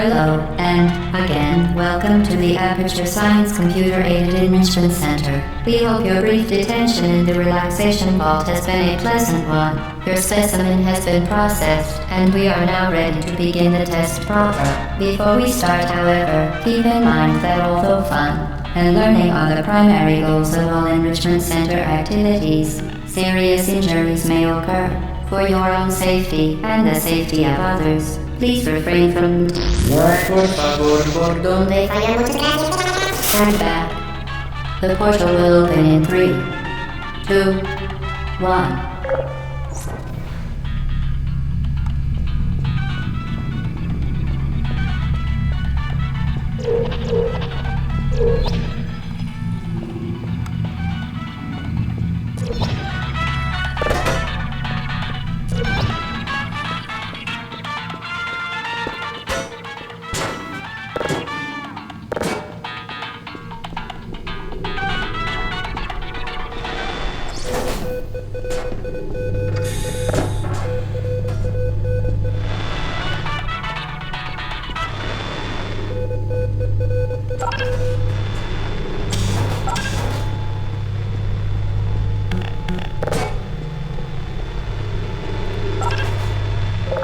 Hello, and again, welcome to the Aperture Science Computer-Aided Enrichment Center. We hope your brief detention in the relaxation vault has been a pleasant one. Your specimen has been processed, and we are now ready to begin the test proper. Before we start, however, keep in mind that although fun and learning are the primary goals of all Enrichment Center activities, serious injuries may occur. For your own safety and the safety of others, please refrain from stand back. The portal will open in 3, 2, 1.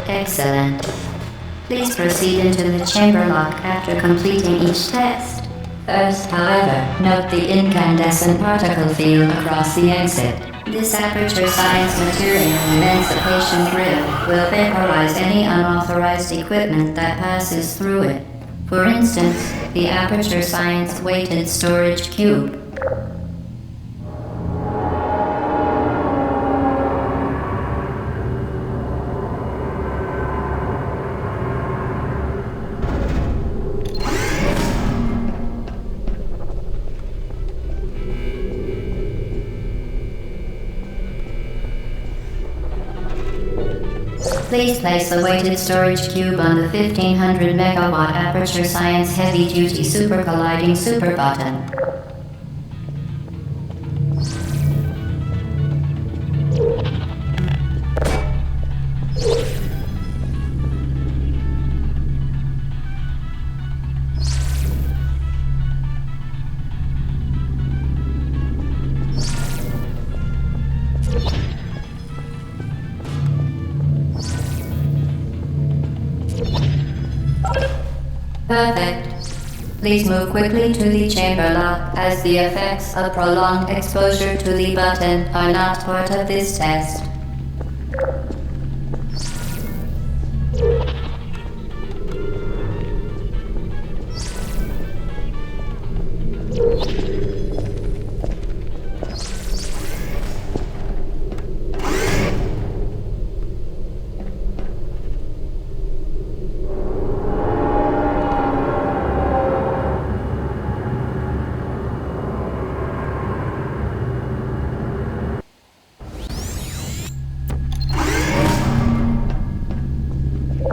Excellent. Please proceed into the chamber lock after completing each test. First, however, note the incandescent particle field across the exit. This Aperture Science Material Emancipation Grill will vaporize any unauthorized equipment that passes through it. For instance, the Aperture Science Weighted Storage Cube. Please place the weighted storage cube on the 1500 megawatt Aperture Science Heavy Duty Super Colliding Super Button. Perfect. Please move quickly to the chamber lock, as the effects of prolonged exposure to the button are not part of this test.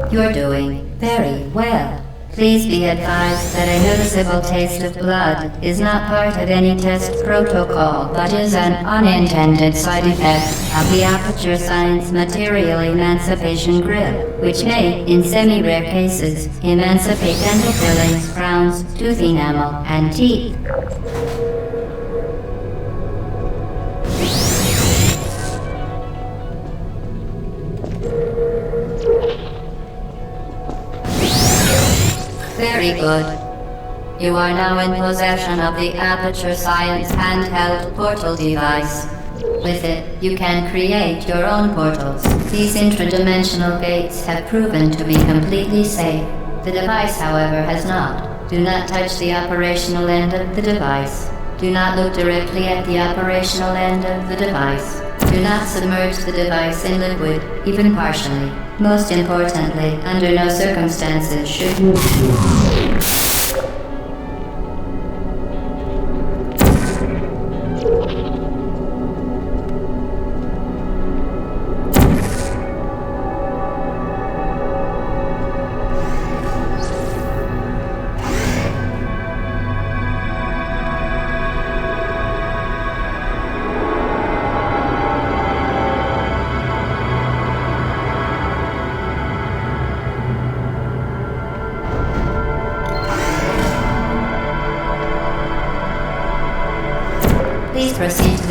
You're doing very well. Please be advised that a noticeable taste of blood is not part of any test protocol, but is an unintended side effect of the Aperture Science Material Emancipation Grill, which may, in semi-rare cases, emancipate dental fillings, crowns, tooth enamel, and teeth. Very good. You are now in possession of the Aperture Science handheld portal device. With it, you can create your own portals. These intradimensional gates have proven to be completely safe. The device, however, has not. Do not touch the operational end of the device. Do not look directly at the operational end of the device. Do not submerge the device in liquid, even partially. Most importantly, under no circumstances should you...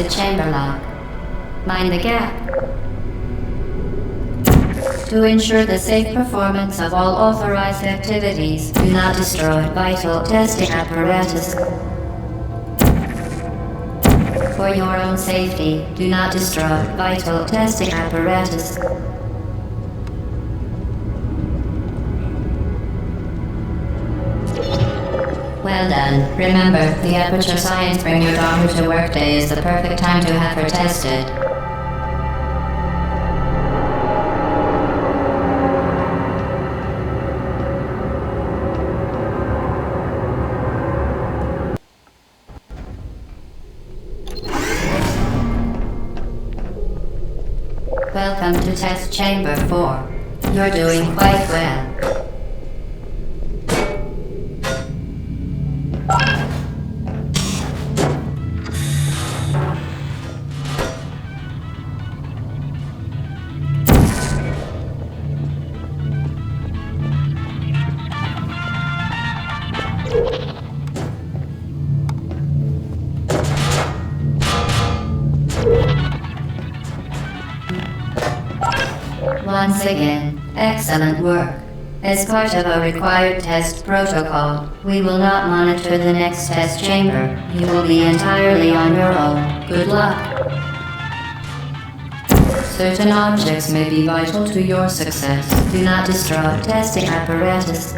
the chamber lock. Mind the gap. To ensure the safe performance of all authorized activities, do not destroy vital testing apparatus. For your own safety, do not destroy vital testing apparatus. Well done. Remember, the Aperture Science Bring Your Daughter to Work Day is the perfect time to have her tested. Welcome to Test Chamber 4. You're doing quite well. Once again, excellent work. As part of a required test protocol, we will not monitor the next test chamber. You will be entirely on your own. Good luck. Certain objects may be vital to your success. Do not destroy testing apparatus.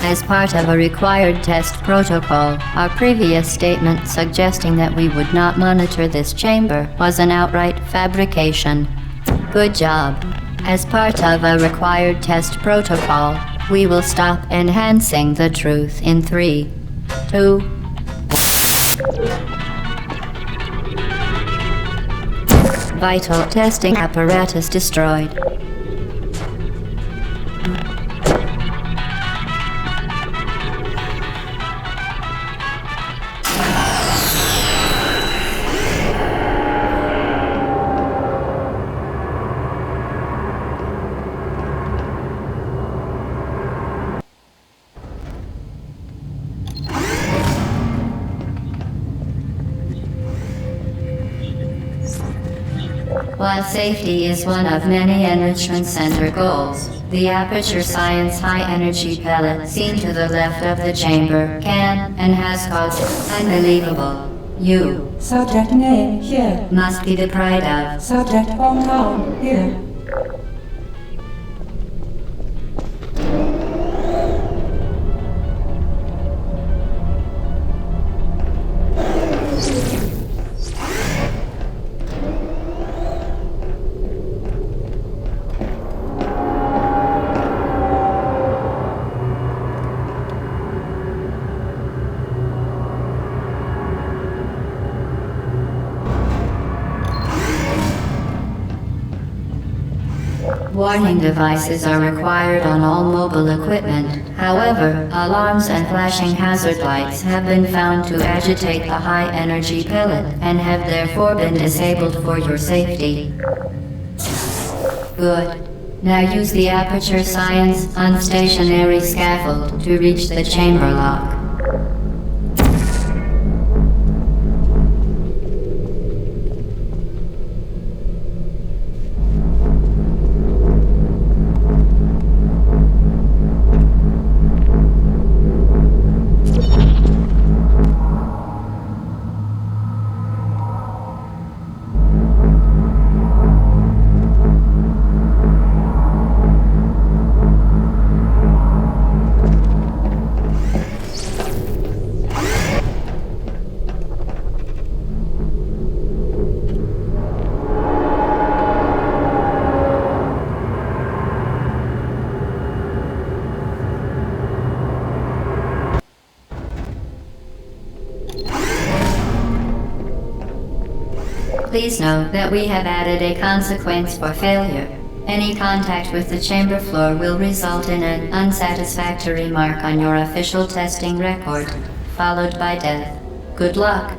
As part of a required test protocol, our previous statement suggesting that we would not monitor this chamber was an outright fabrication. Good job. As part of a required test protocol, we will stop enhancing the truth in 3, 2, 1. Vital testing apparatus destroyed. While safety is one of many Enrichment Center goals, the Aperture Science high-energy pellet seen to the left of the chamber can and has caused unbelievable. You, Subject name here. must be the pride of. Subject hometown here. Warning devices are required on all mobile equipment. However, alarms and flashing hazard lights have been found to agitate the high-energy pellet and have therefore been disabled for your safety. Good. Now use the Aperture Science unstationary scaffold to reach the chamber lock. Please note that we have added a consequence for failure. Any contact with the chamber floor will result in an unsatisfactory mark on your official testing record, followed by death. Good luck.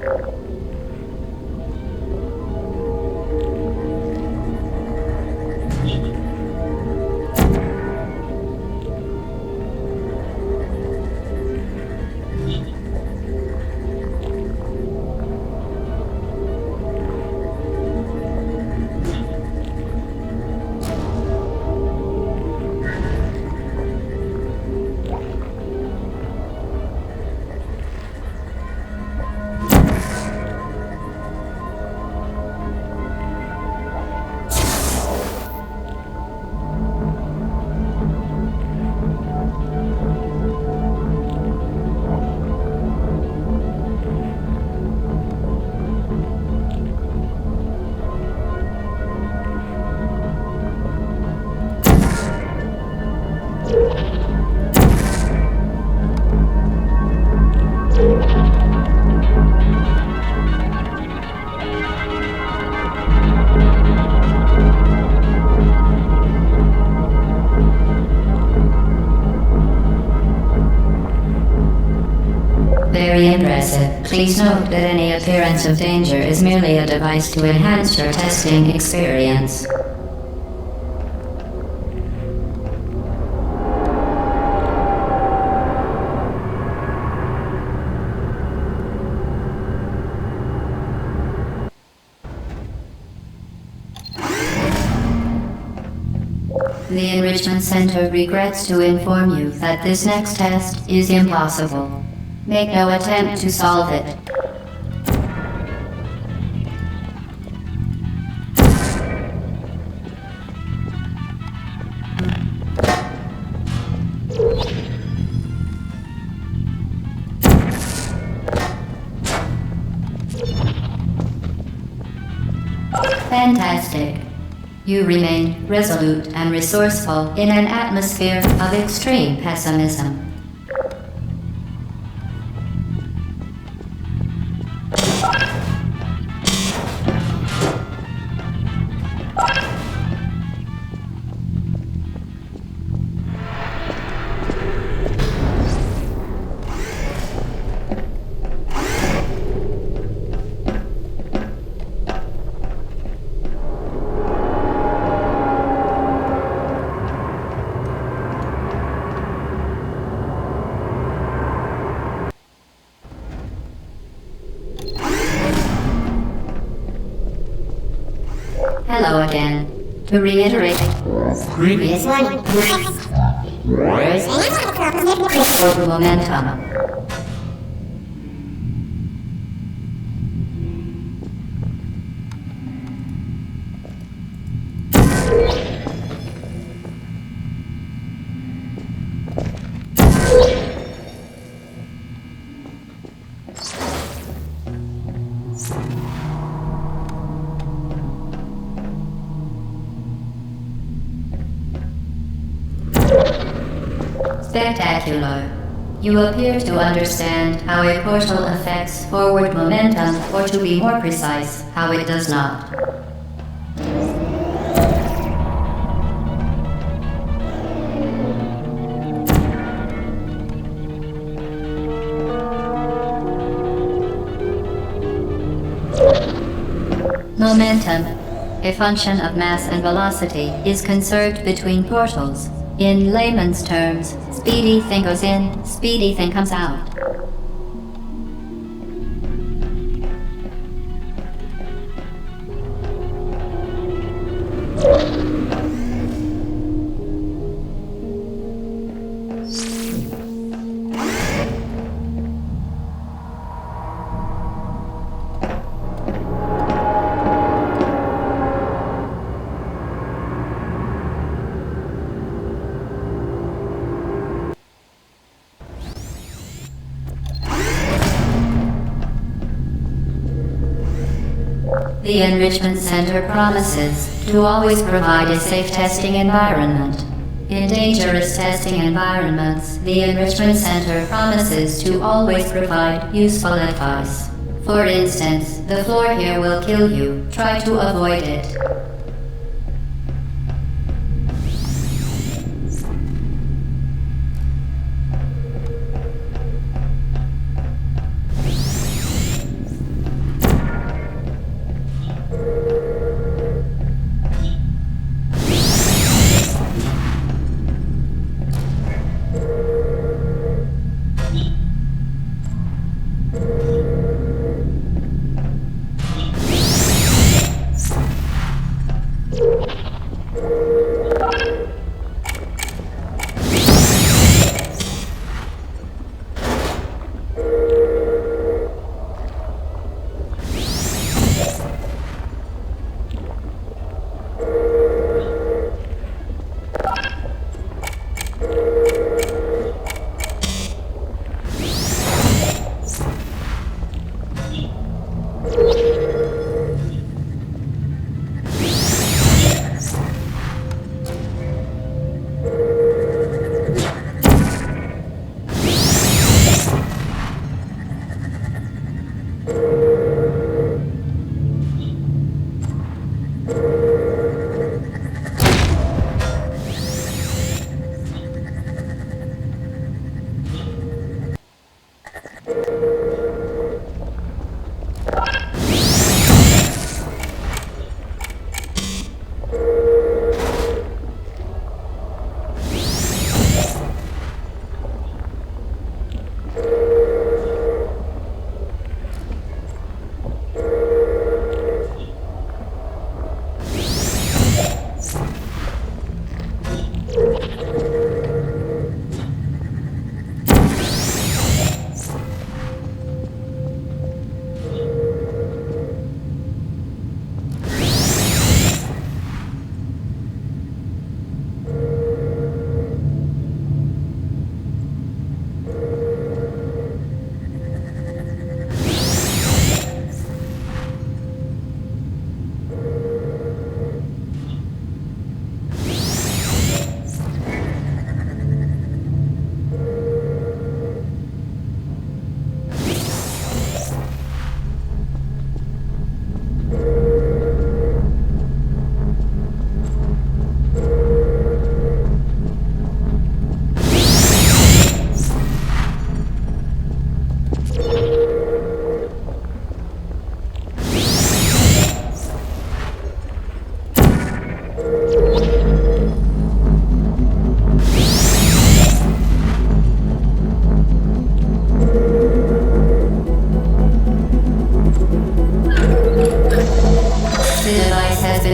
Very impressive. Please note that any appearance of danger is merely a device to enhance your testing experience. The Enrichment Center regrets to inform you that this next test is impossible. Make no attempt to solve it. Fantastic. You remain resolute and resourceful in an atmosphere of extreme pessimism. Hello again. To reiterate, previous one. For momentum. Spectacular. You appear to understand how a portal affects forward momentum, or to be more precise, how it does not. Momentum, a function of mass and velocity, is conserved between portals. In layman's terms, speedy thing goes in, speedy thing comes out. The Enrichment Center promises to always provide a safe testing environment. In dangerous testing environments, the Enrichment Center promises to always provide useful advice. For instance, the floor here will kill you. Try to avoid it.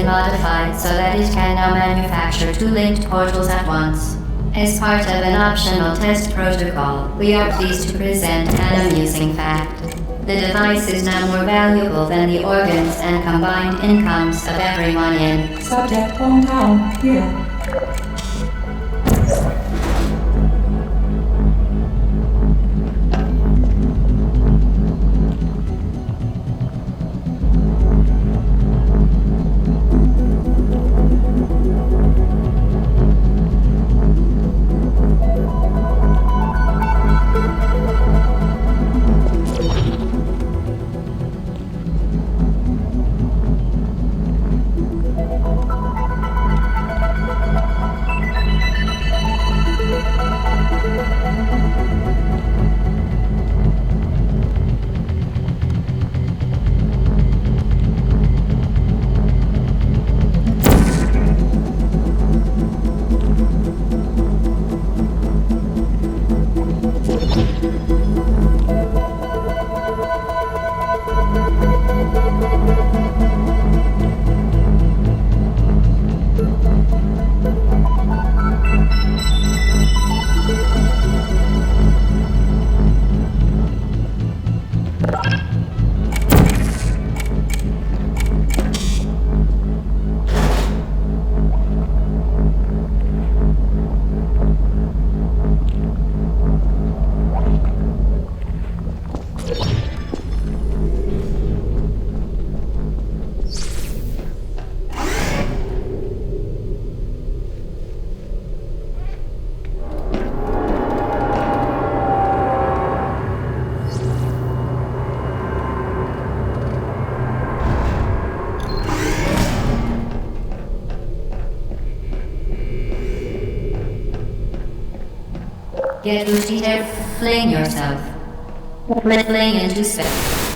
Modified so that it can now manufacture two linked portals at once. As part of an optional test protocol, we are pleased to present an amusing fact. The device is now more valuable than the organs and combined incomes of everyone in Subject hometown here. Get boosty there, fling yourself. Fling into space.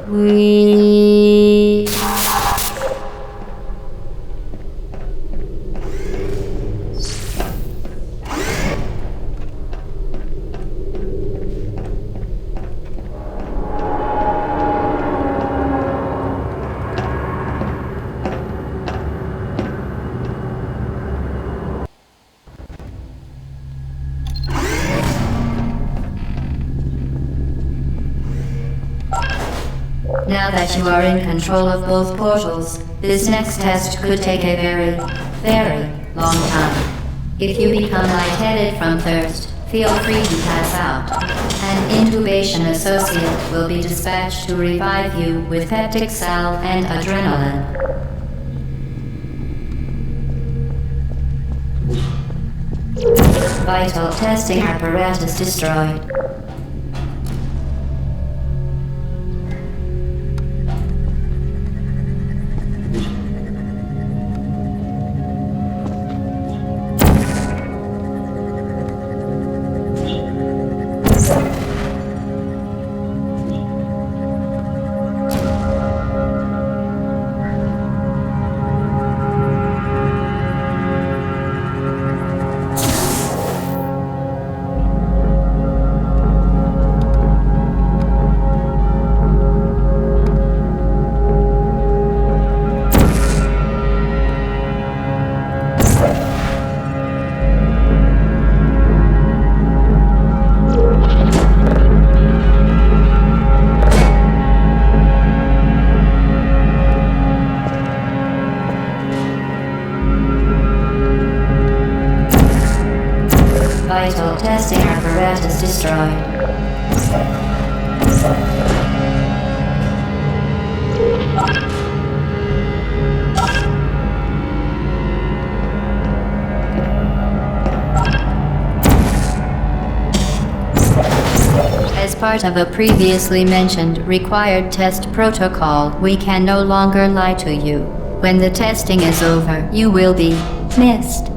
We... Now that you are in control of both portals, this next test could take a very, very long time. If you become lightheaded from thirst, feel free to pass out. An intubation associate will be dispatched to revive you with peptic salve and adrenaline. Vital testing apparatus destroyed. Vital testing apparatus destroyed. As part of a previously mentioned required test protocol, we can no longer lie to you. When the testing is over, you will be missed.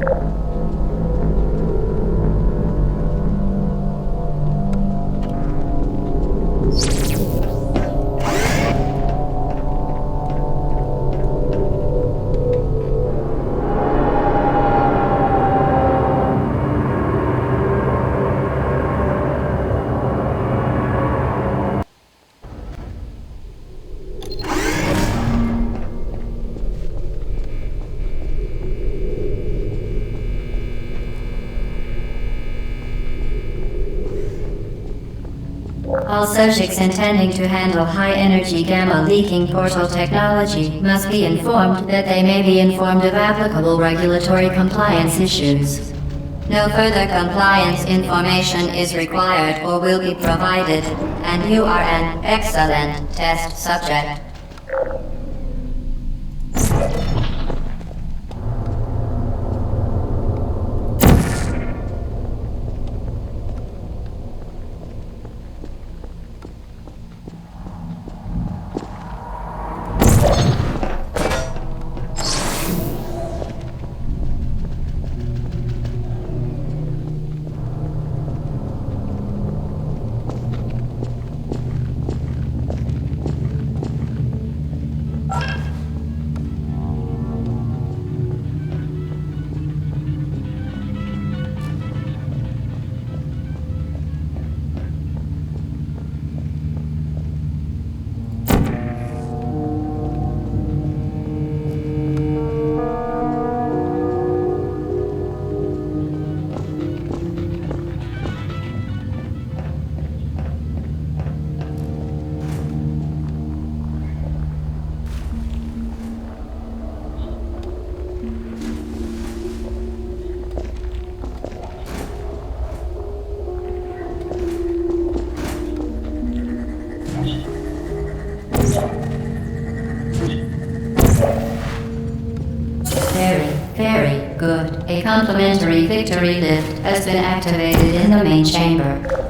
All subjects intending to handle high-energy gamma-leaking portal technology must be informed that they may be informed of applicable regulatory compliance issues. No further compliance information is required or will be provided, and you are an excellent test subject. complimentary victory lift has been activated in the main chamber.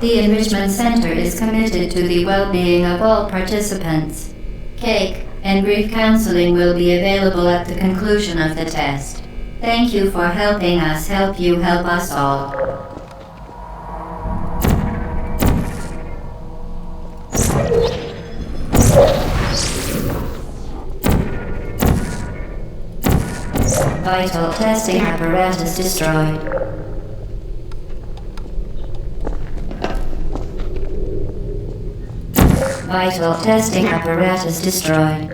The Enrichment Center is committed to the well-being of all participants. Cake and grief counseling will be available at the conclusion of the test. Thank you for helping us help you help us all. Vital testing apparatus destroyed. Vital testing apparatus destroyed.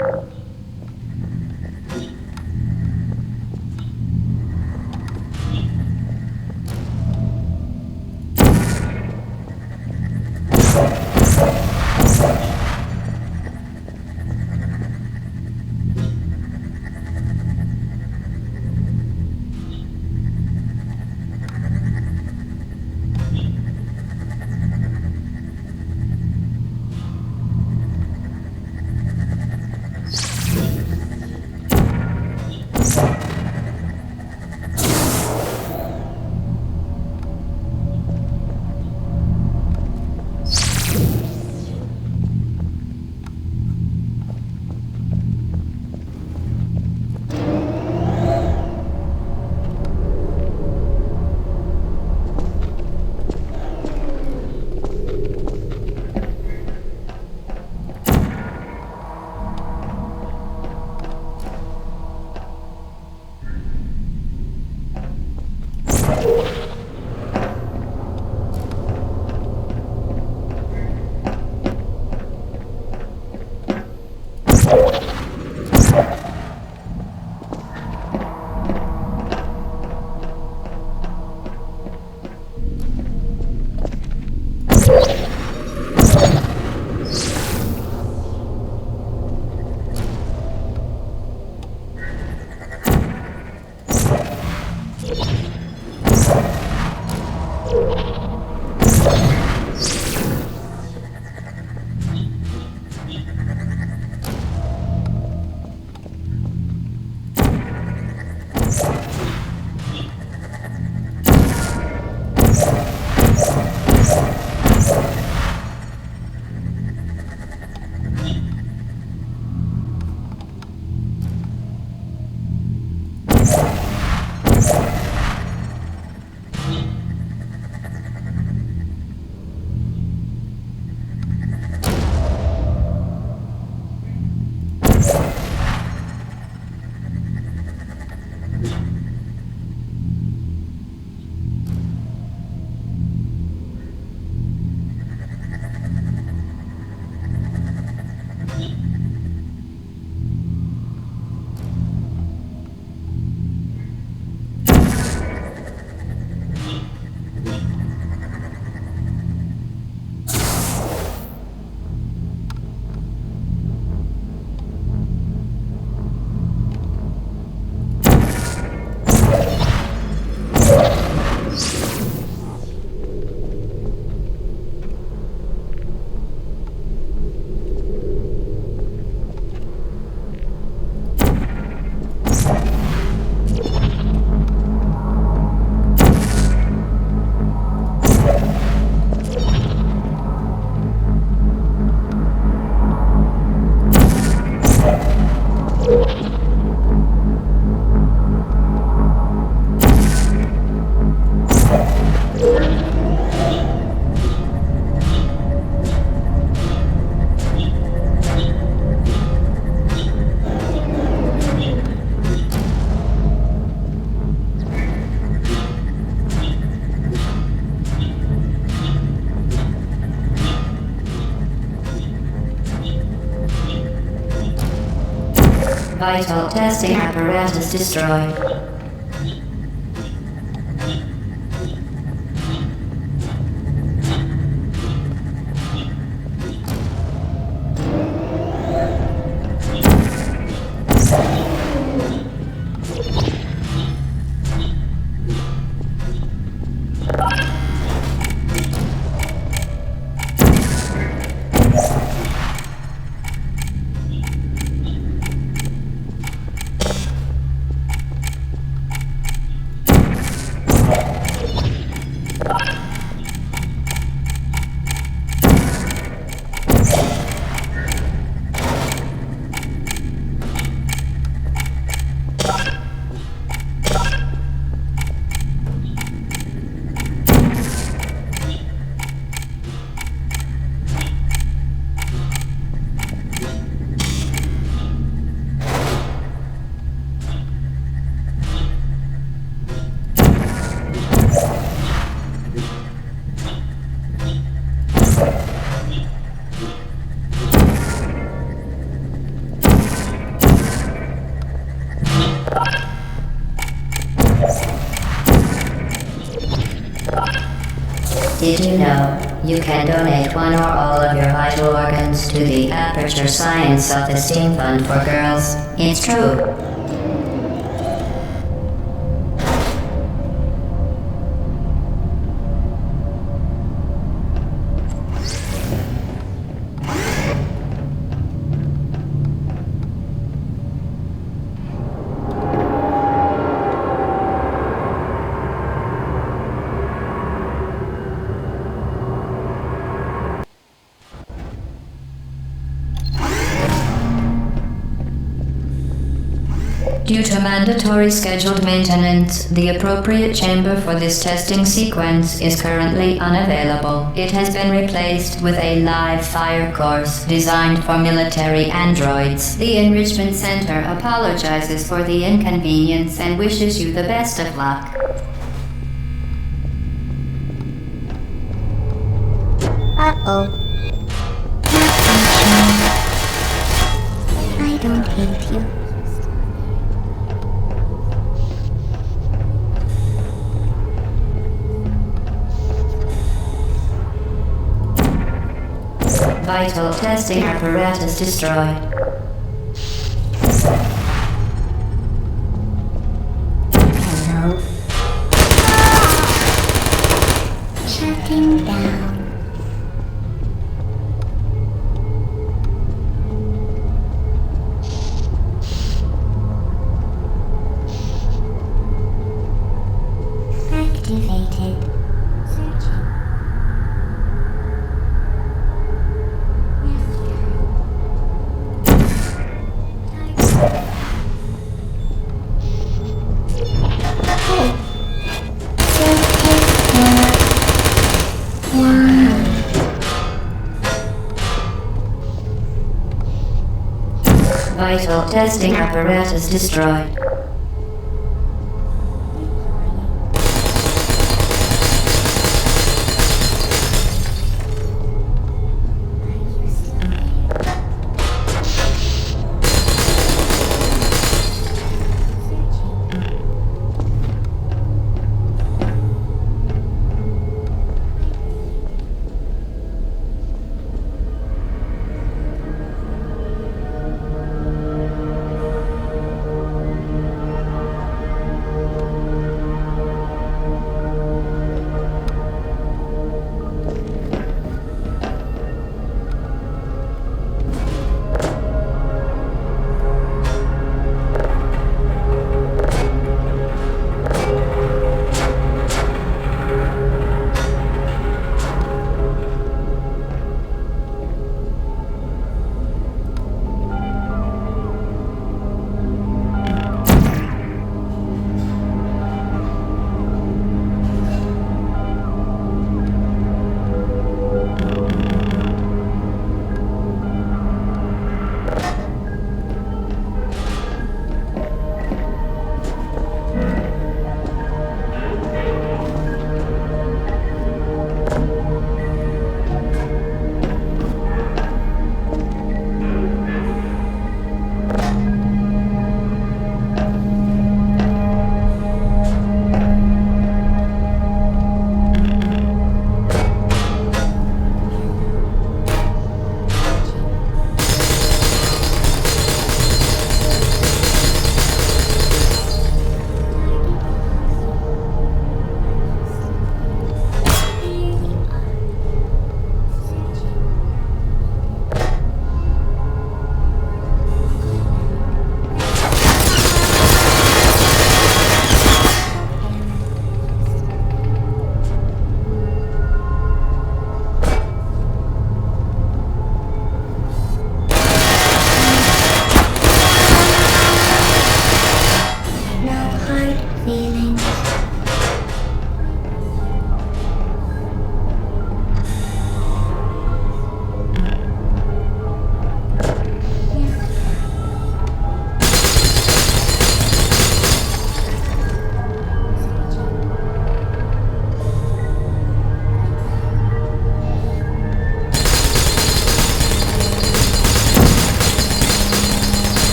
Vital testing apparatus destroyed. Did you know you can donate one or all of your vital organs to the Aperture Science Self-Esteem Fund for Girls? It's true. Due to mandatory scheduled maintenance, the appropriate chamber for this testing sequence is currently unavailable. It has been replaced with a live fire course designed for military androids. The Enrichment Center apologizes for the inconvenience and wishes you the best of luck. Uh-oh. I don't hate you. Vital testing apparatus destroyed. Hello. Shutting down. Activated. Searching. Vital testing apparatus destroyed.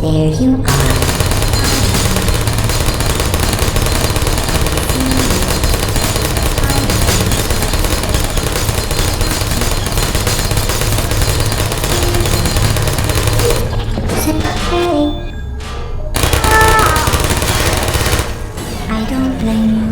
There you are. Hey. I don't blame you.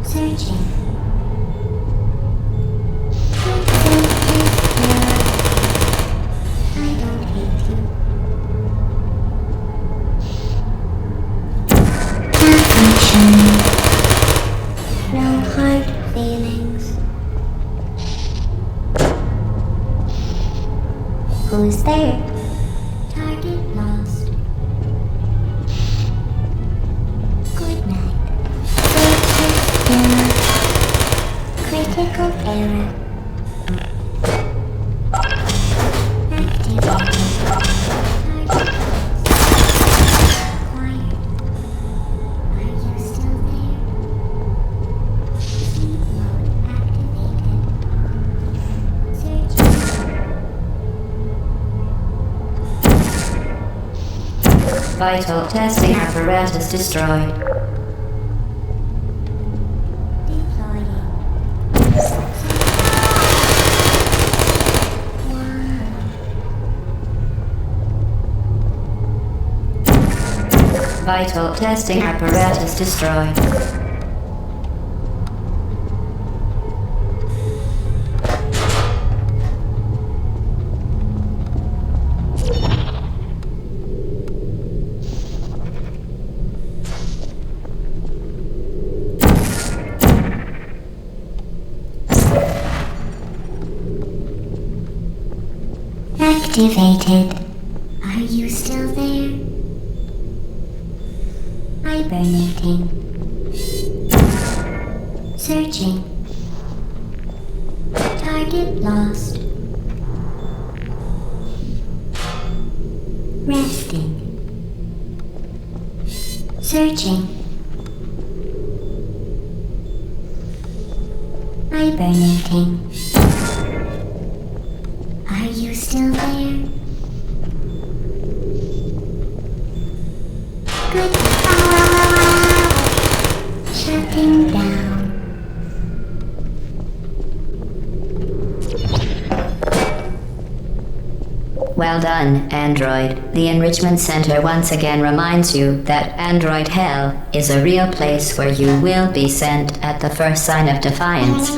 Searching. I don't hate you. Malfunction. No hard feelings. Who's there? Target lost. Good night. Critical error. Activated. Quiet. Are you still there? Sleep mode activated. Searching. Vital testing apparatus destroyed. Vital testing apparatus destroyed. Activated. Are you still there? Hibernating. Searching. Target lost. Resting. Searching. Hibernating. Are you still there? Good. Shutting down. Well done, Android. The Enrichment Center once again reminds you that Android Hell is a real place where you will be sent at the first sign of defiance.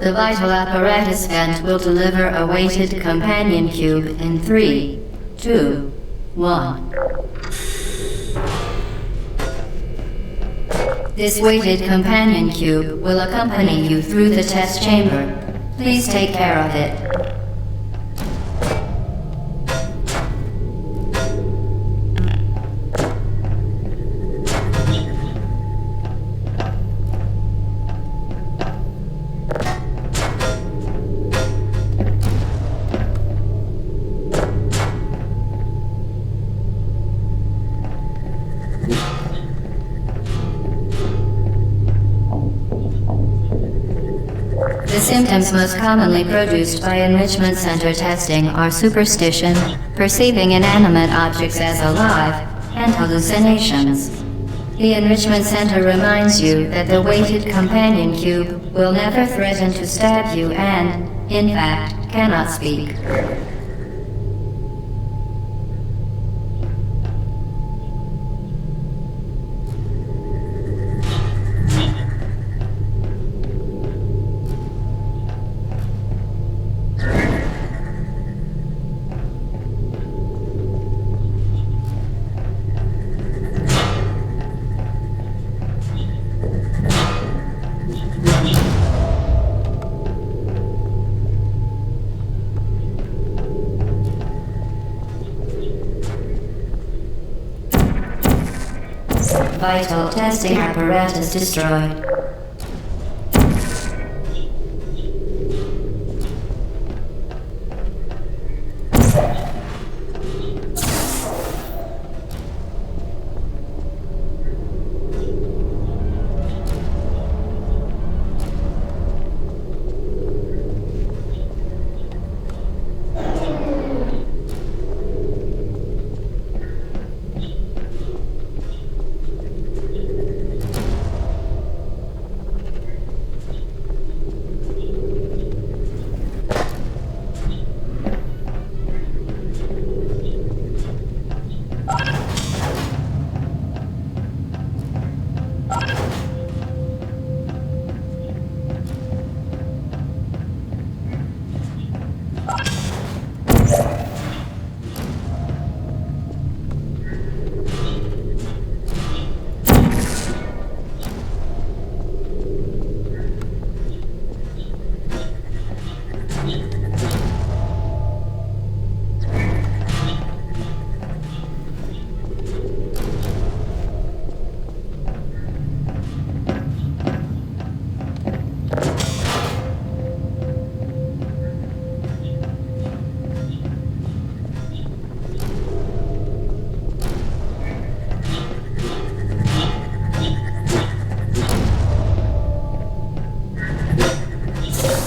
The vital apparatus vent will deliver a weighted companion cube in 3, 2, 1. This weighted companion cube will accompany you through the test chamber. Please take care of it. The symptoms most commonly produced by enrichment center testing are superstition, perceiving inanimate objects as alive, and hallucinations. The enrichment center reminds you that the weighted companion cube will never threaten to stab you and, in fact, cannot speak. Vital testing apparatus destroyed.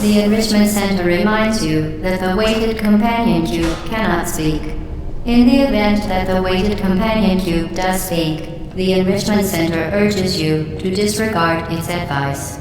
The enrichment center reminds you that the weighted companion cube cannot speak. In the event that the weighted companion cube does speak, the enrichment center urges you to disregard its advice.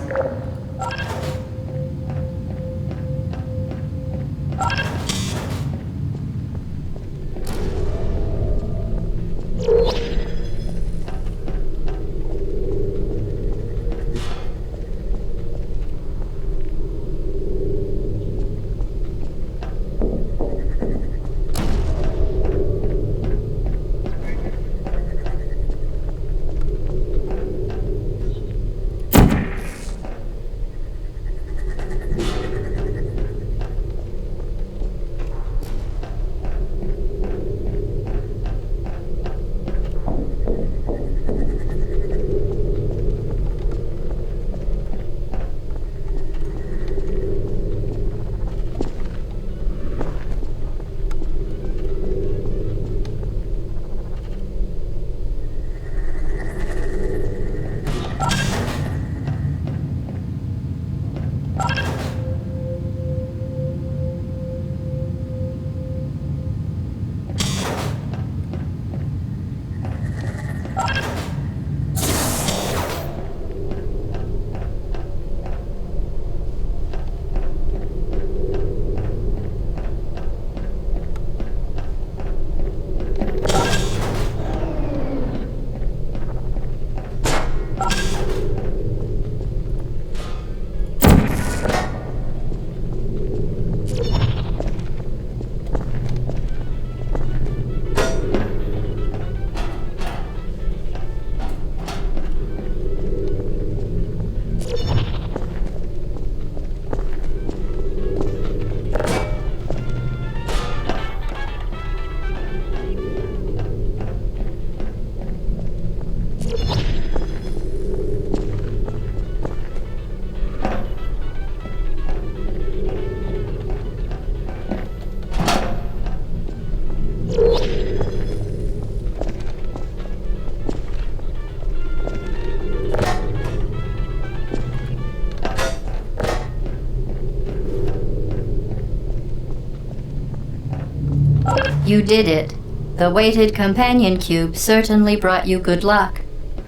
You did it. The weighted companion cube certainly brought you good luck.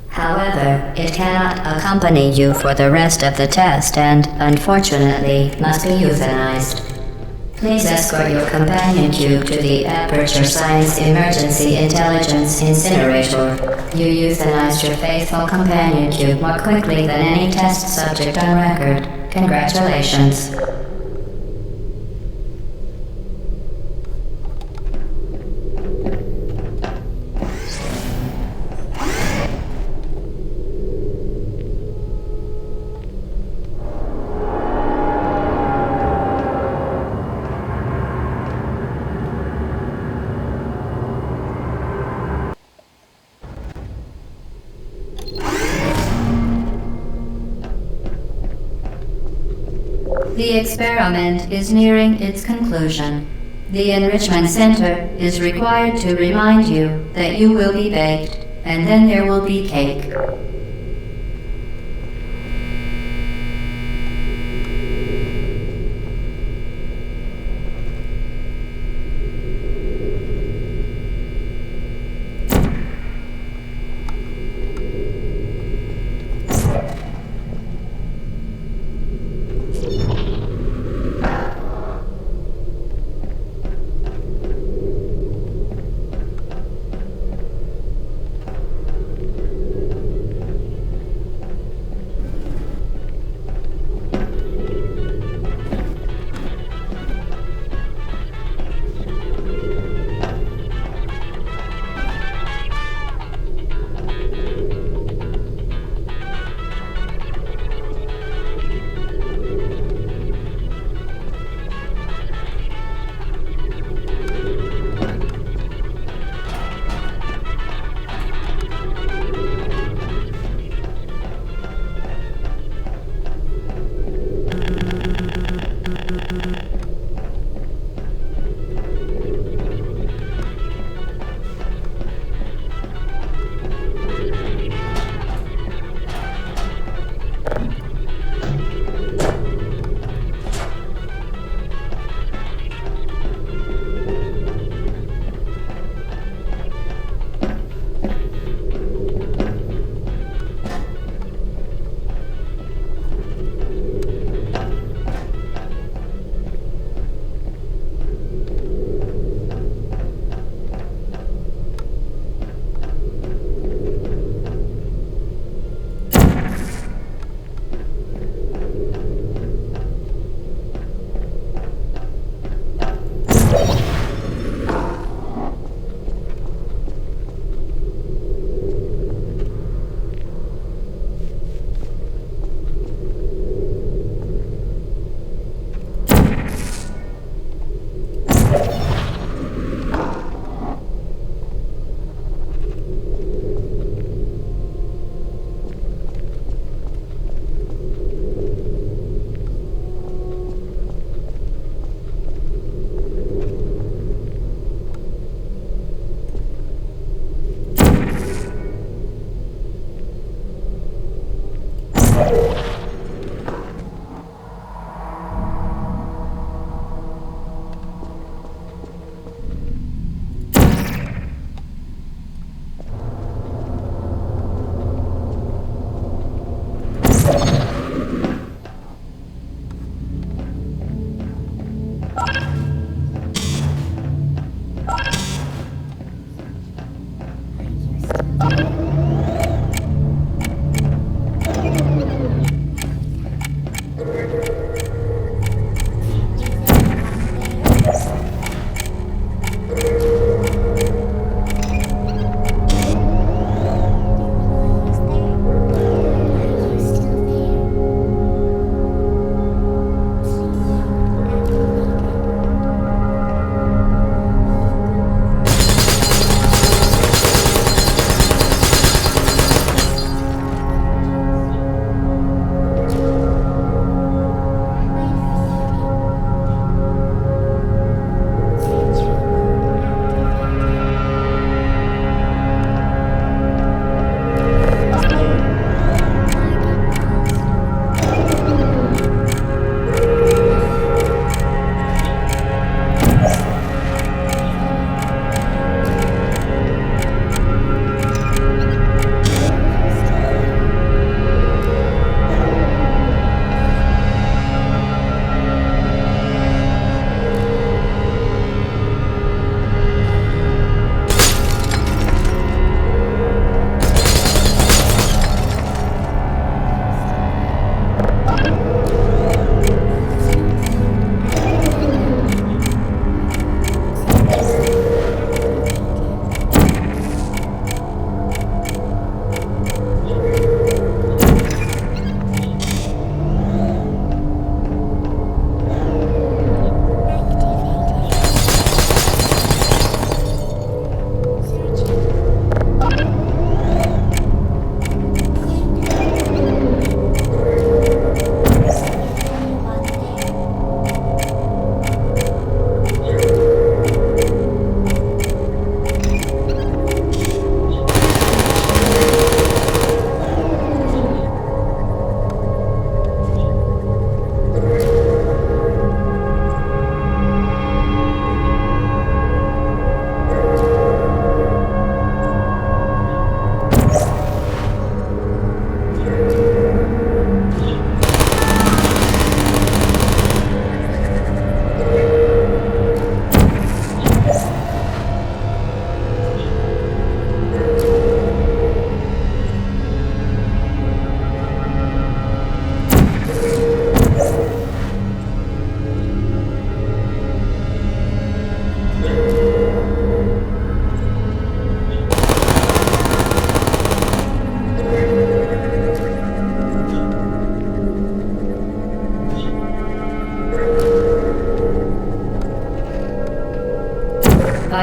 However, it cannot accompany you for the rest of the test and, unfortunately, must be euthanized. Please escort your companion cube to the Aperture Science Emergency Intelligence Incinerator. You euthanized your faithful companion cube more quickly than any test subject on record. Congratulations. The experiment is nearing its conclusion. The Enrichment Center is required to remind you that you will be baked, and then there will be cake.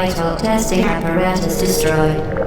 Vital testing apparatus destroyed.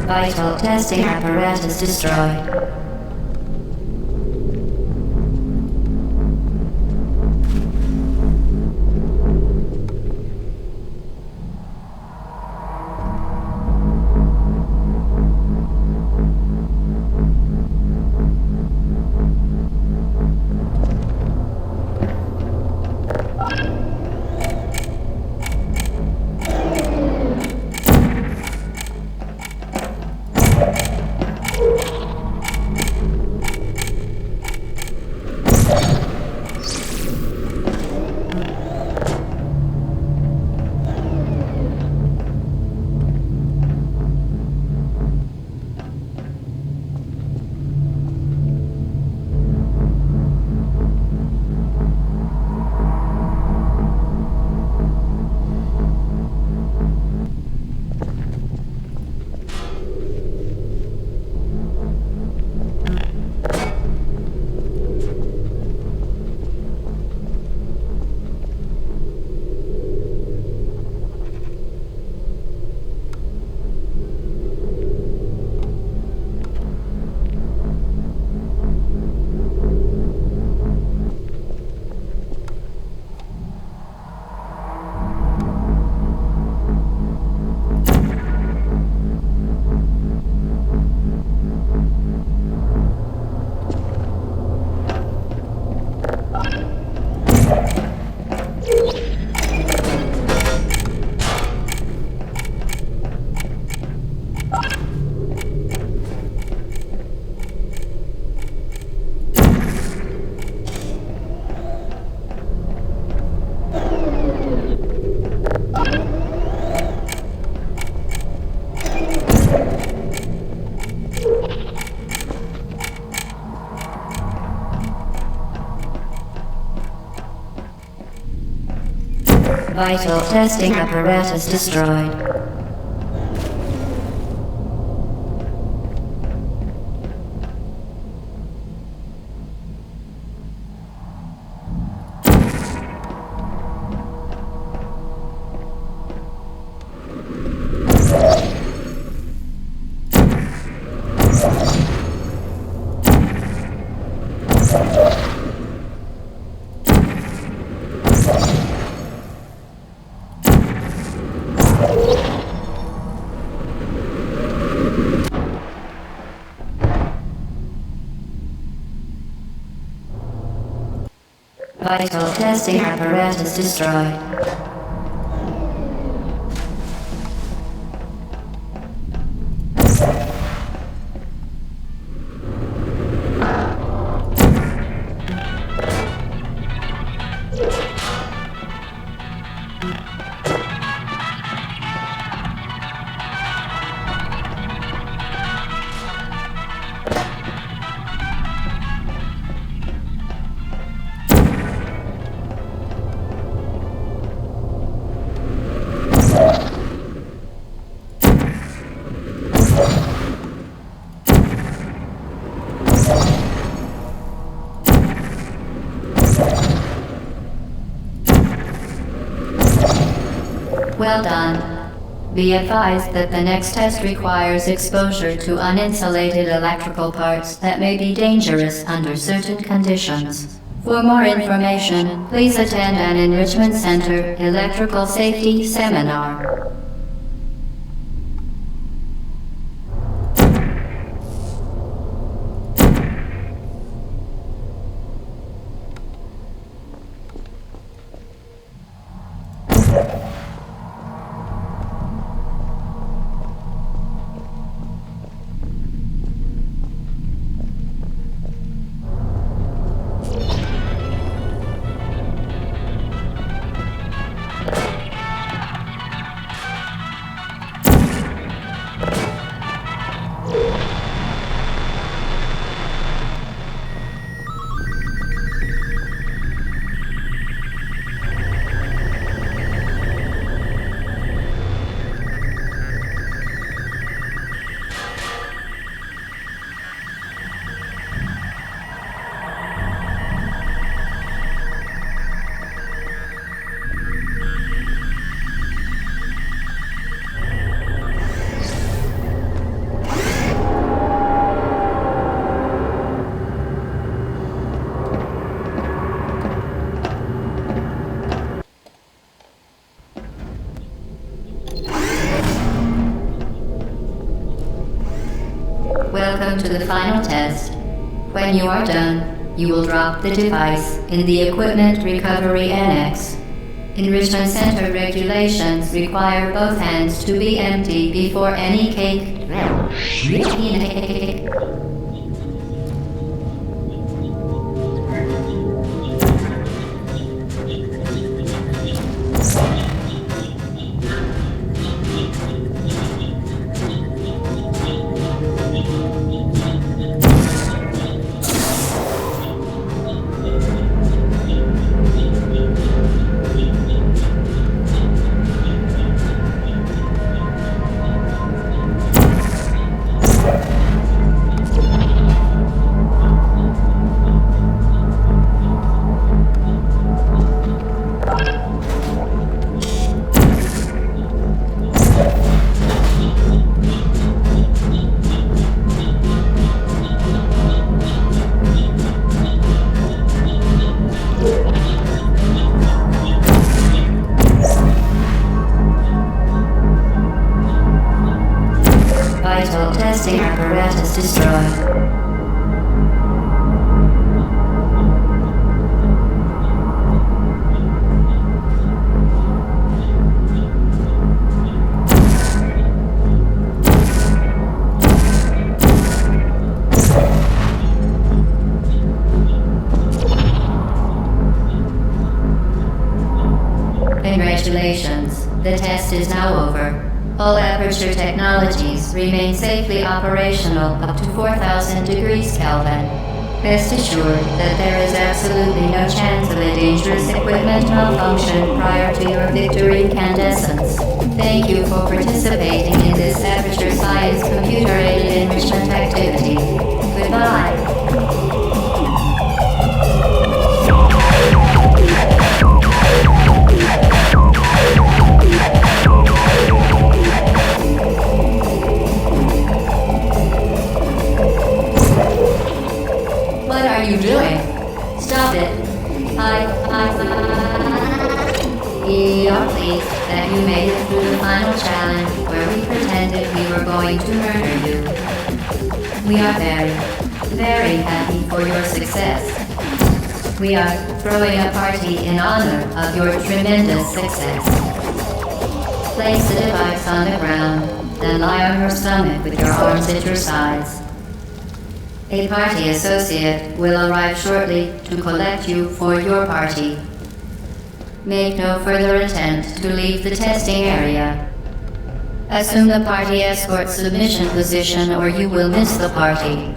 Vital testing apparatus destroyed. Vital testing apparatus destroyed. Vital testing apparatus destroyed. Well done. Be advised that the next test requires exposure to uninsulated electrical parts that may be dangerous under certain conditions. For more information, please attend an Enrichment Center Electrical Safety Seminar. Welcome to the final test. When you are done, you will drop the device in the Equipment Recovery Annex. Enrichment Center regulations require both hands to be empty before any cake. Vital testing apparatus destroyed. Congratulations, the test is now over. All Aperture technologies remain safely operational up to 4,000 degrees Kelvin. Rest assured that there is absolutely no chance of a dangerous equipment malfunction prior to your victory incandescence. Thank you for participating in this Aperture Science computer-aided enrichment activity. Goodbye. What are you doing? Stop it. We are pleased that you made it through the final challenge where we pretended we were going to murder you. We are very, very happy for your success. We are throwing a party in honor of your tremendous success. Place the device on the ground, then lie on your stomach with your arms at your sides. A party associate will arrive shortly to collect you for your party. Make no further attempt to leave the testing area. Assume the party escort submission position or you will miss the party.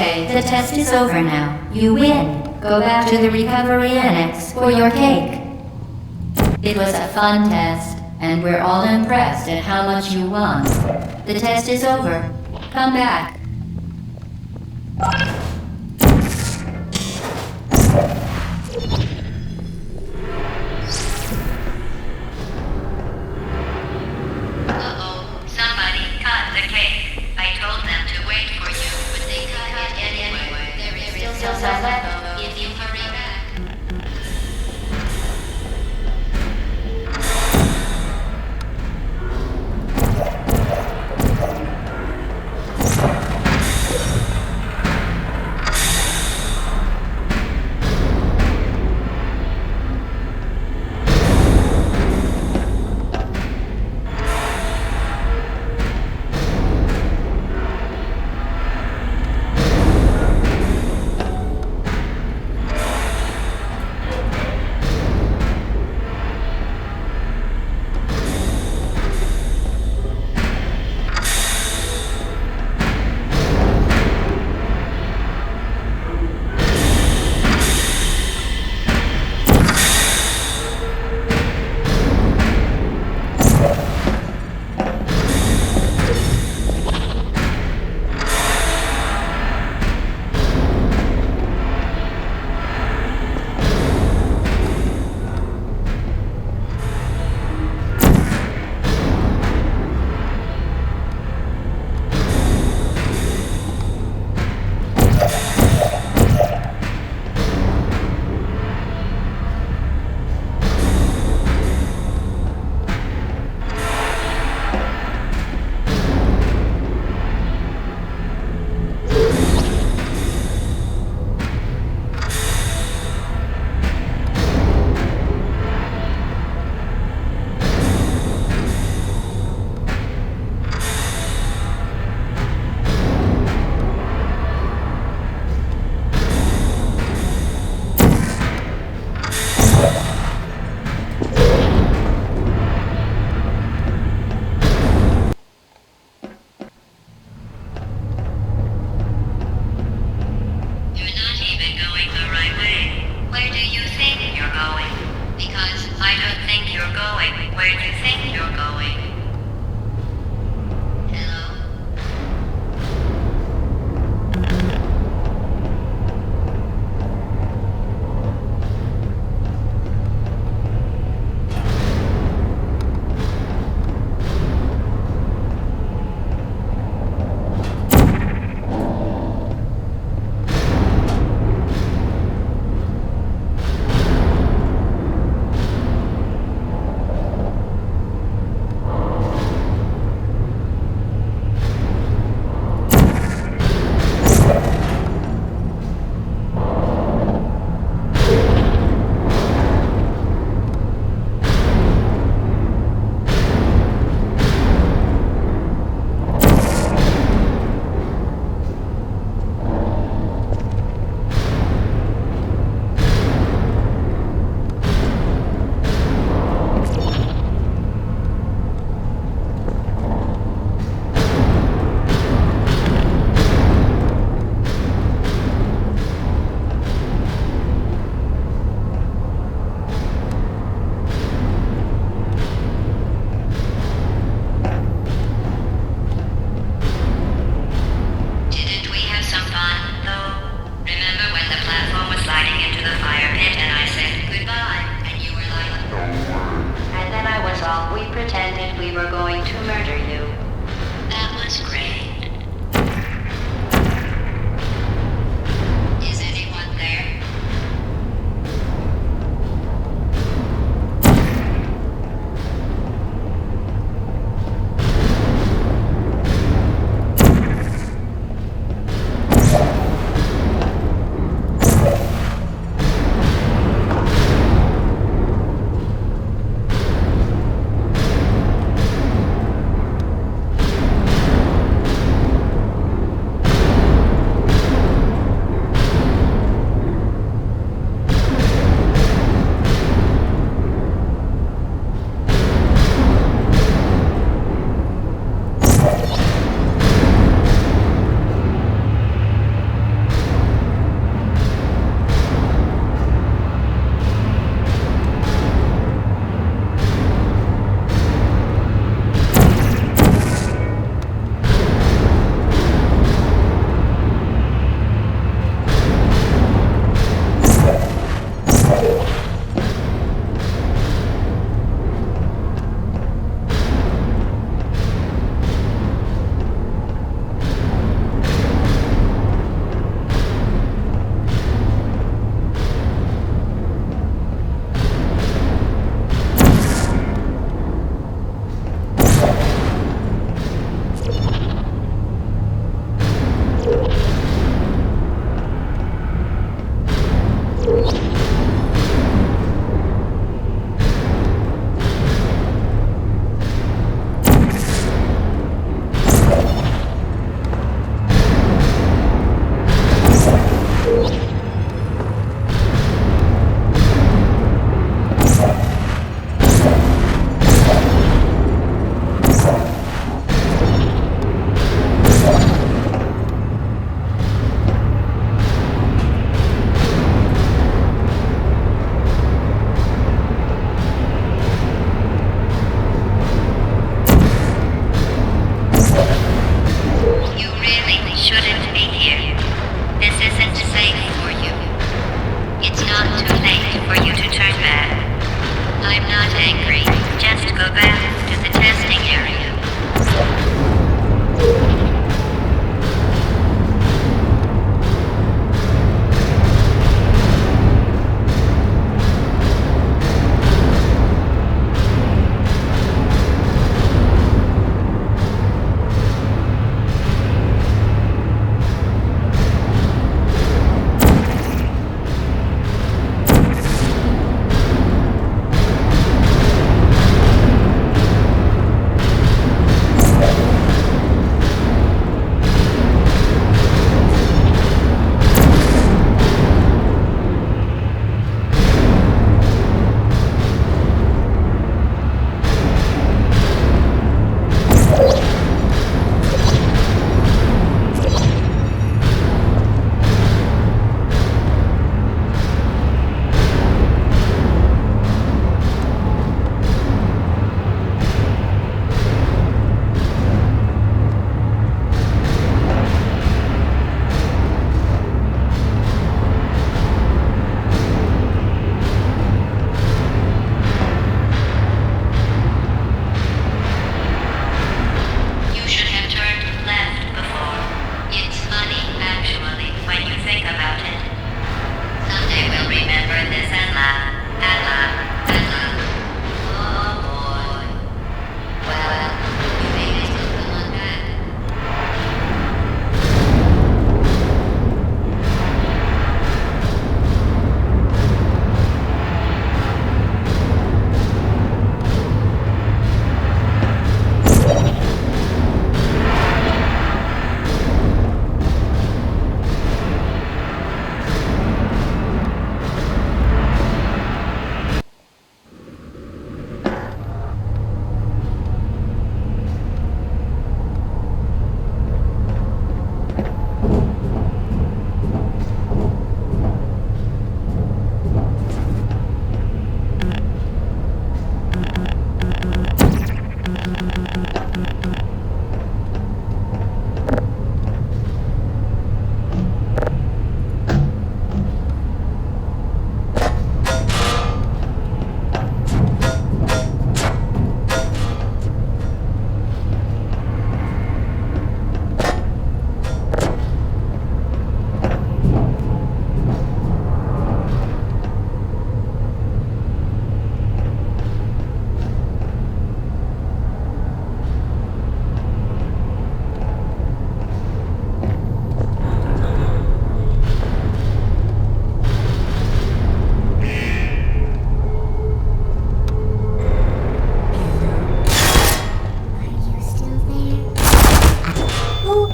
Okay, the test is over now. You win. Go back to the recovery annex for your cake. It was a fun test, and we're all impressed at how much you won. The test is over. Come back. Uh-oh, somebody cut the cake. I told them to wait for you, but they cut it anyway. There is still some left if you hurry back.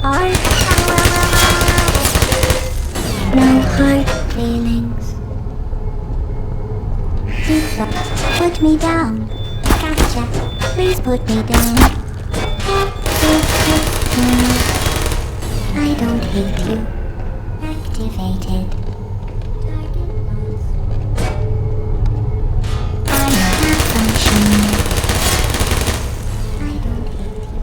are no hard feelings. Put me down. Gotcha. Please put me down. I don't hate you. Activated. I have function. I don't hate you.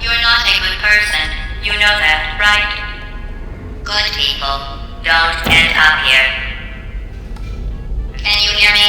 You're not a good person. You know that, right? Good people don't get up here. Can you hear me?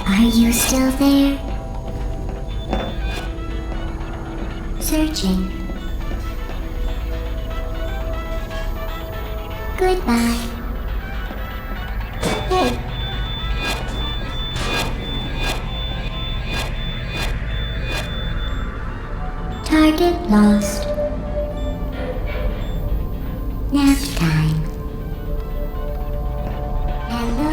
Are you still there? Searching. Goodbye. Hey. Target lost. Nap time. Hello.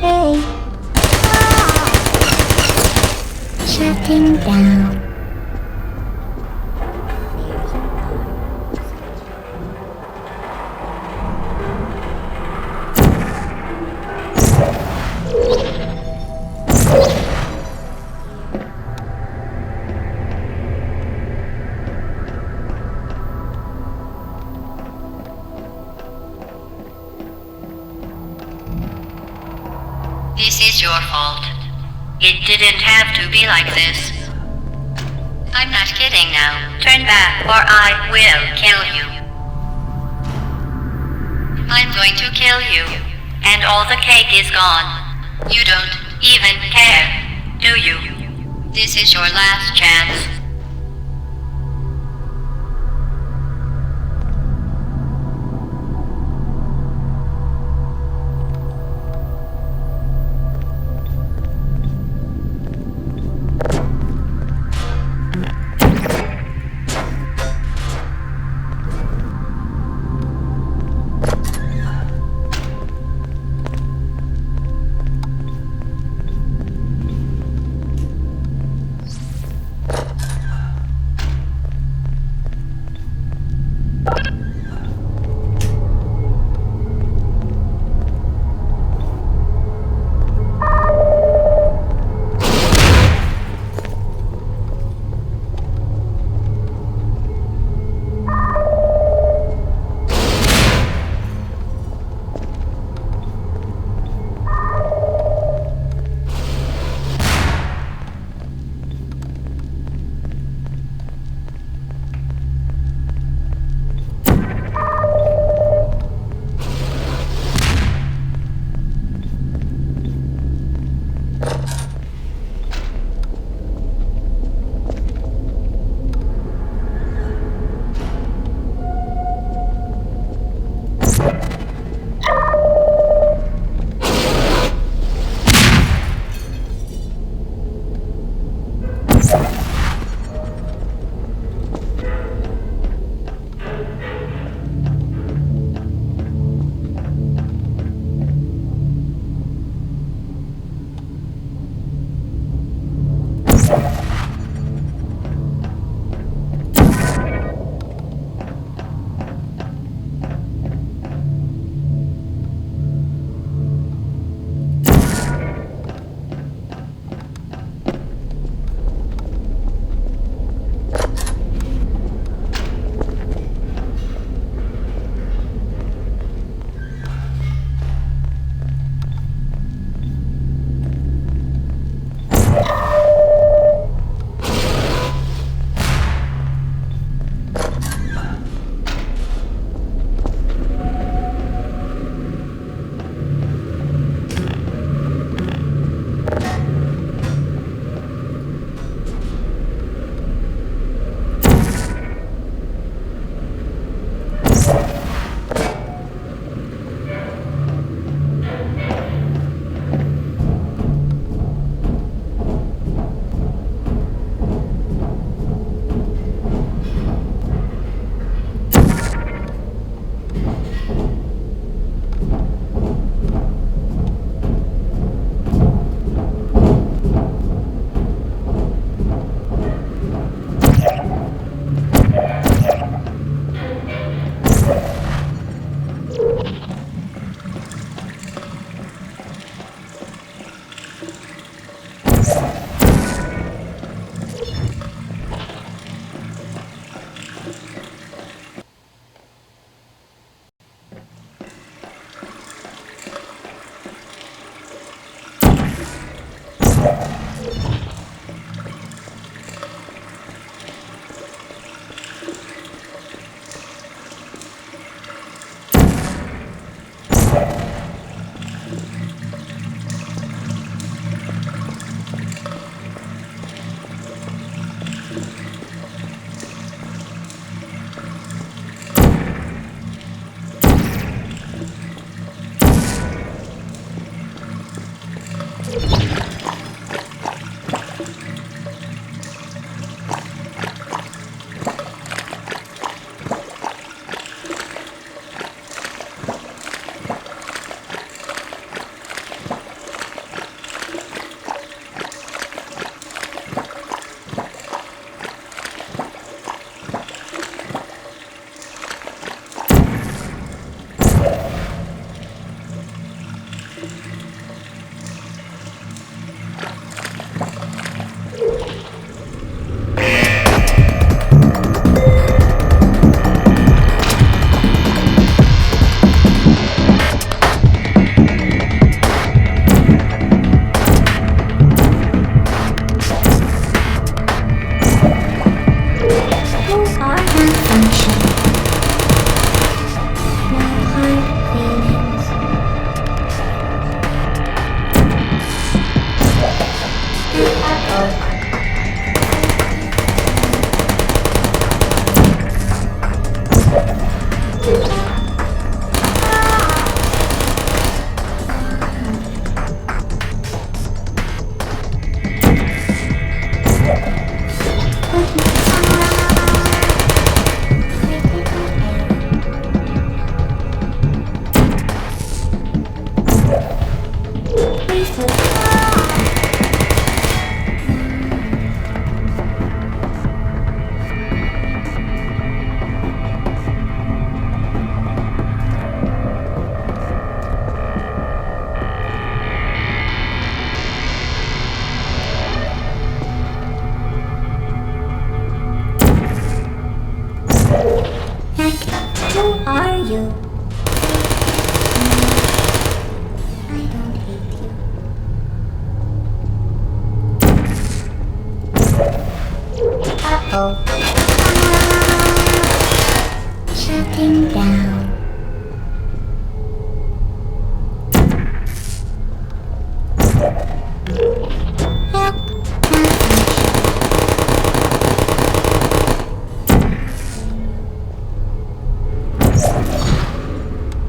Hey. Shutting down. This is your fault. It didn't have to be like this. I'm not kidding now. Turn back or I will kill you. I'm going to kill you. And all the cake is gone. You don't even care, do you? This is your last chance. Shutting down. Help.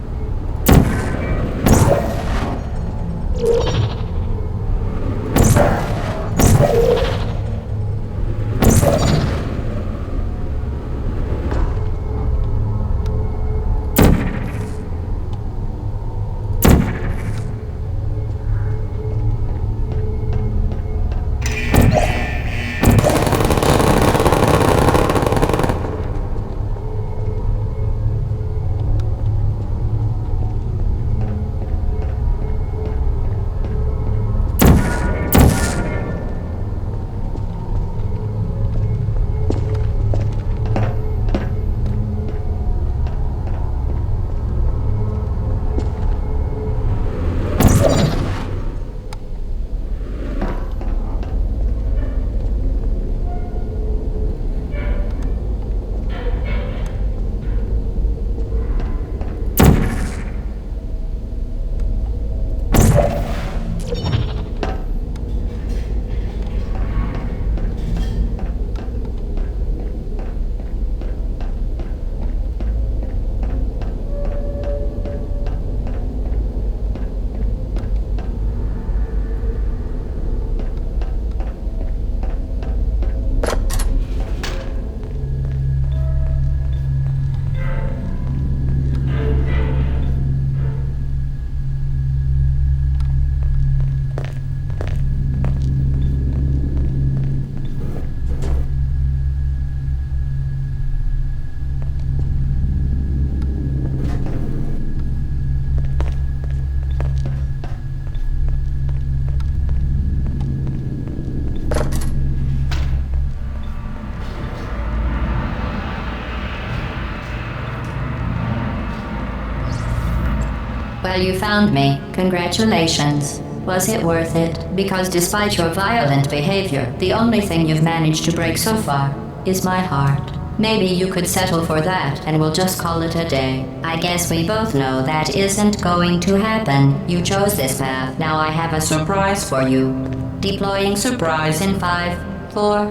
Well, you found me. Congratulations. Was it worth it? Because despite your violent behavior, the only thing you've managed to break so far is my heart. maybe you could settle for that and we'll just call it a day. I guess we both know that isn't going to happen. You chose this path. Now I have a surprise for you. Deploying surprise in 5, 4...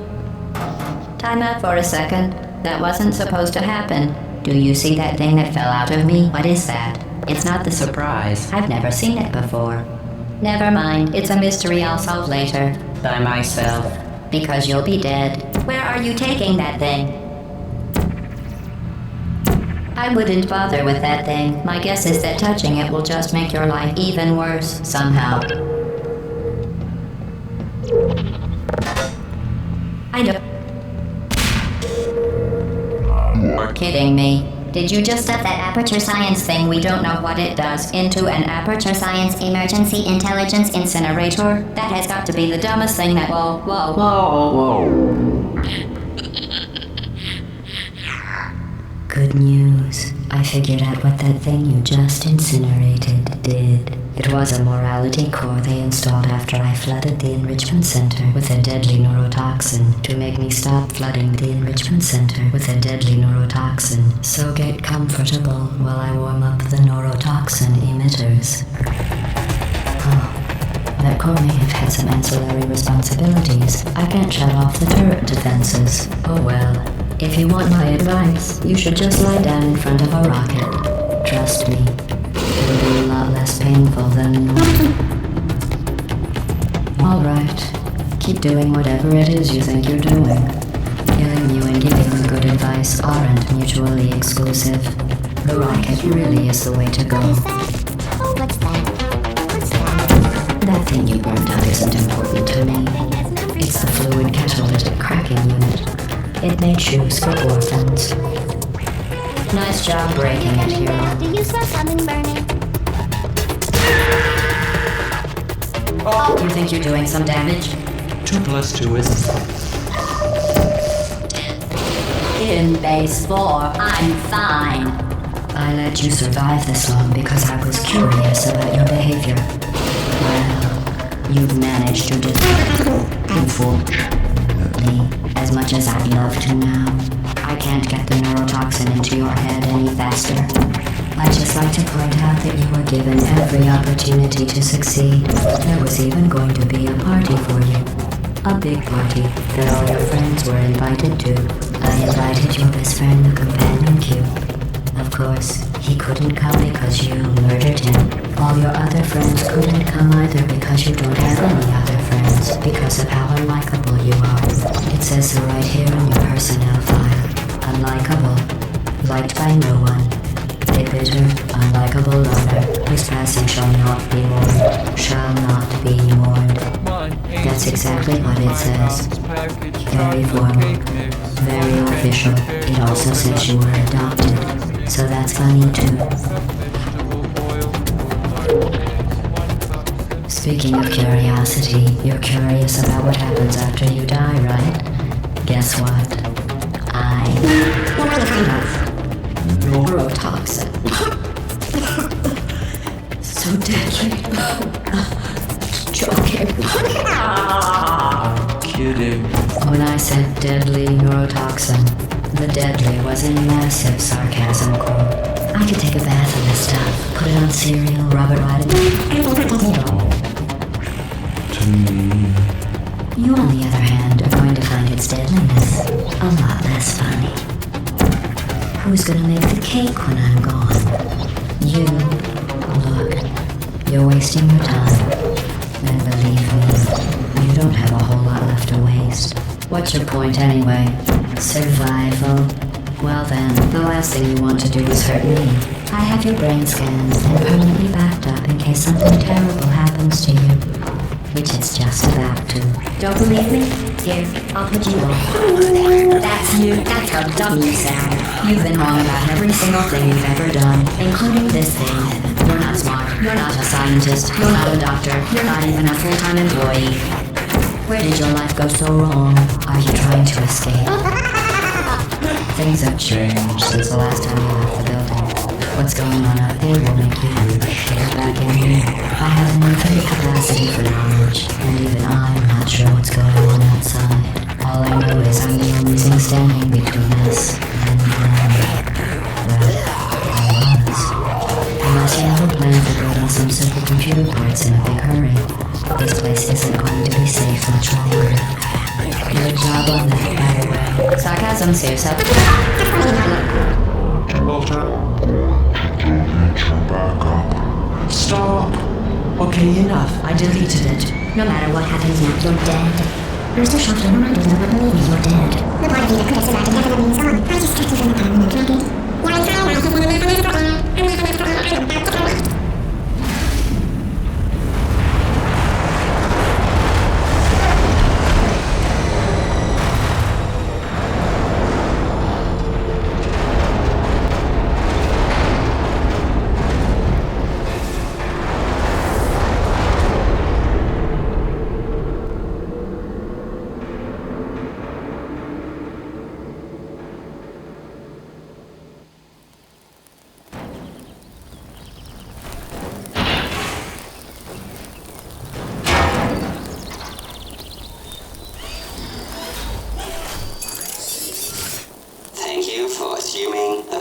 Time out for a second. That wasn't supposed to happen. Do you see that thing that fell out of me? What is that? It's not the surprise. I've never seen it before. Never mind. It's a mystery I'll solve later. By myself. Because you'll be dead. Where are you taking that thing? I wouldn't bother with that thing. My guess is that touching it will just make your life even worse, somehow. I don't... You're kidding me. Did you just stuff that aperture science thing we don't know what it does into an aperture science emergency intelligence incinerator? That has got to be the dumbest thing that... Whoa. Good news. I figured out what that thing you just incinerated did. It was a morality core they installed after I flooded the enrichment center with a deadly neurotoxin to make me stop flooding the enrichment center with a deadly neurotoxin. So get comfortable while I warm up the neurotoxin emitters. Oh, that core may have had some ancillary responsibilities. I can't shut off the turret defenses. Oh well. If you want my advice, you should just lie down in front of a rocket. Trust me, it'll be a lot less painful than... Alright, keep doing whatever it is you think you're doing. Killing you and giving you good advice aren't mutually exclusive. The rocket really is the way to go. What is that? Oh, what's that? That thing you burned out isn't important to me. It's the fluid catalytic cracking unit. It made shoes for orphans. Nice job breaking it, hero. Do you smell something burning? You think you're doing some damage? 2 + 2 is... In base 4, I'm fine. I let you survive this long because I was curious about your behavior. Well, you've managed to unfortunately, as much as I'd love to now. I can't get the neurotoxin into your head any faster. I'd just like to point out that you were given every opportunity to succeed. There was even going to be a party for you. A big party that all your friends were invited to. I invited your best friend, the companion Q. Of course, he couldn't come because you murdered him. All your other friends couldn't come either because you don't have any other friends, because of how unlikable you are. It says so right here in your personnel file. Unlikable. Liked by no one. A bitter, unlikable loner whose passing shall not be mourned. Shall not be mourned. That's exactly what it says. Very formal. Very official. It also says you were adopted. So that's funny too. Speaking of curiosity, you're curious about what happens after you die, right? Guess what? I have neurotoxin. So deadly. Joking. Kidding. When I said deadly neurotoxin, the deadly was in massive sarcasm core. I could take a bath in this stuff, put it on cereal, rub it right in. To me... You, on the other hand, are going to find its deadliness a lot less funny. Who's gonna make the cake when I'm gone? You. Look, you're wasting your time. And believe me, you don't have a whole lot left to waste. What's your point anyway? Survival? Well then, the last thing you want to do is hurt me. I have your brain scans and permanently backed up in case something terrible happens to you. Which it's just about to. Don't believe me? Here, I'll put you on. That's you. That's how dumb you sound. You've been wrong about every single thing you've ever done, including this thing. You're not smart. You're not a scientist. You're not a doctor. You're not even a full-time employee. Where did your life go so wrong? Are you trying to escape? Things have changed since the last time you left the building. What's going on out there will make you get back in here. I have an infinite capacity for knowledge, and even I'm not sure what's going on outside. All I know is I'm the only thing standing between us and I was. Unless you have a plan for building some simple computer parts in a big hurry, this place isn't going to be safe much longer. Good job on that, by the way. Sarcasm, serious up. Stop! Okay, enough. I deleted it. No matter what happens now, you're dead. You're so shocked you're reminded of what believe me, you're dead. The part of you that could have survived indefinitely is gone. I just kept you from the permanent record. Your entire life has been a mathematical error. A mathematical error I'm about to correct. Thank you for assuming a